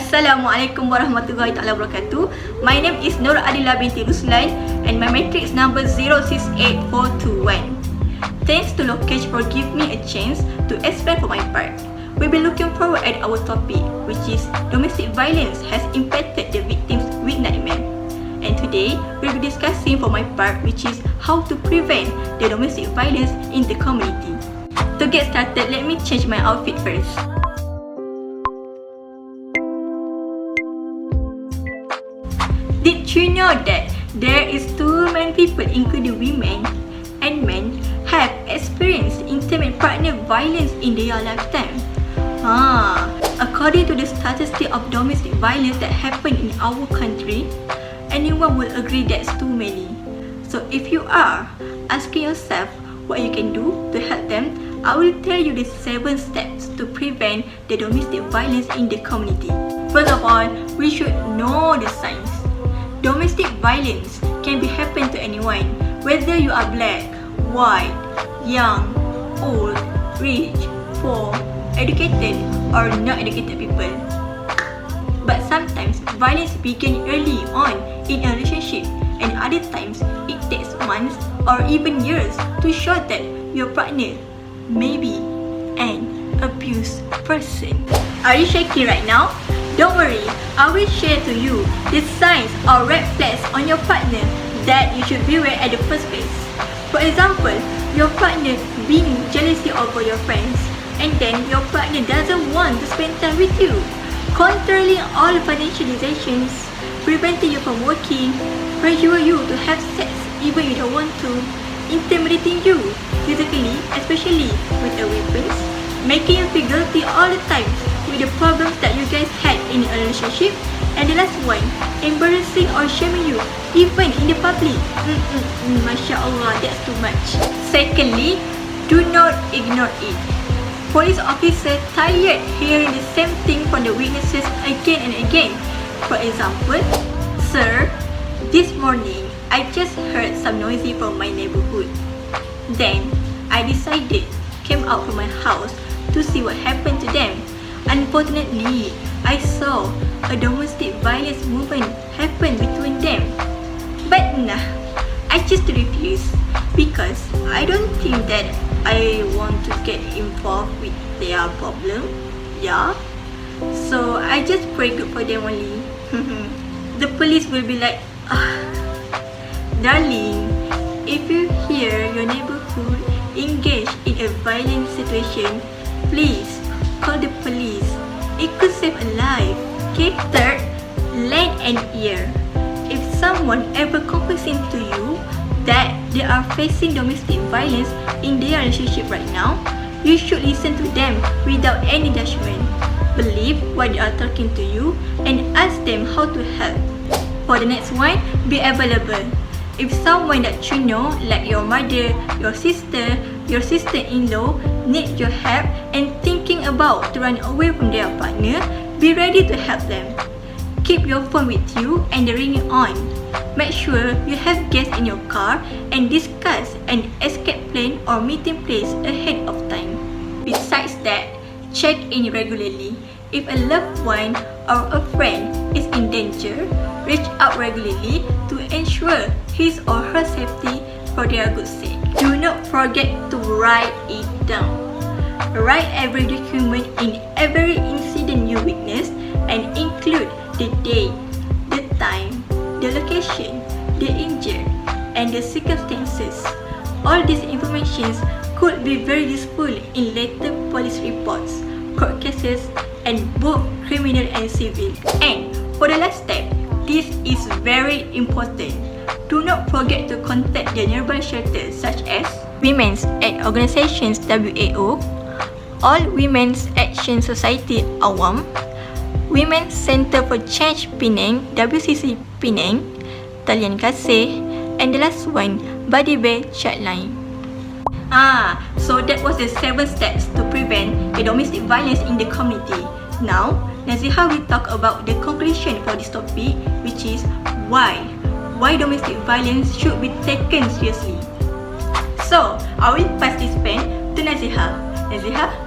Assalamualaikum warahmatullahi taala wabarakatuh. My name is Adilla Binti Ruslan and my matrix number 068421. Thanks to Lokesh for giving me a chance to explain for my part. We'll be looking forward at our topic, which is domestic violence has impacted the victims with nightmare. And today, we'll be discussing for my part, which is how to prevent the domestic violence in the community. To get started, let me change my outfit first. Did you know that there is too many people, including women and men, have experienced intimate partner violence in their lifetime? According to the statistic of domestic violence that happened in our country, anyone will agree that's too many. So if you are asking yourself what you can do to help them, I will tell you the 7 steps to prevent the domestic violence in the community. First of all, we should know the signs. Domestic violence can be happen to anyone, whether you are black, white, young, old, rich, poor, educated or not educated people. But sometimes violence begins early on in a relationship, and other times it takes months or even years to show that your partner may be an abused person. Are you shaking right now? Don't worry, I will share to you the signs or red flags on your partner that you should beware at the first place. For example, your partner being jealousy over your friends, and then your partner doesn't want to spend time with you, controlling all financial decisions, preventing you from working, pressure you to have sex even you don't want to, intimidating you physically, especially with a weapons, making you feel guilty all the time with the problems that you guys had in a relationship, and the last one, embarrassing or shaming you even in the public. Masya Allah, that's too much. Secondly, do not ignore it. Police officers tired hearing the same thing from the witnesses again and again. For example, sir, this morning I just heard some noisy from my neighborhood. Then I decided came out from my house to see what happened to them. Unfortunately, I saw a domestic violence movement happen between them. But nah, I just refuse because I don't think that I want to get involved with their problem. Yeah, so I just pray good for them only. The police will be like, darling, if you hear your neighborhood engaged in a violent situation, please call the police. It could save a life. Okay? Third, lend an ear. If someone ever confessing to you that they are facing domestic violence in their relationship right now, you should listen to them without any judgment. Believe what they are talking to you and ask them how to help. For the next one, be available. If someone that you know, like your mother, your sister-in-law, need your help and thinking about to run away from their partner, be ready to help them. Keep your phone with you and the ringing on. Make sure you have guests in your car and discuss an escape plan or meeting place ahead of time. Besides that, check in regularly. If a loved one or a friend is in danger, reach out regularly to ensure his or her safety for their good sake. Do not forget to write it down. Write every document in every incident you witnessed and include the date, the time, the location, the injured, and the circumstances. All these informations could be very useful in later police reports, court cases, and both criminal and civil. And for the last step, this is very important. Do not forget to contact the nearby shelters such as Women's Aid Organizations WAO, All Women's Action Society Awam, Women's Center for Change Penang WCC Penang, Talian Kasih, and the last one, Body Bear Chatline. So that was the 7 steps to prevent the domestic violence in the community. Now, Naziha will talk about the conclusion for this topic, which is why domestic violence should be taken seriously. So, I will pass this pen to Naziha. Naziha?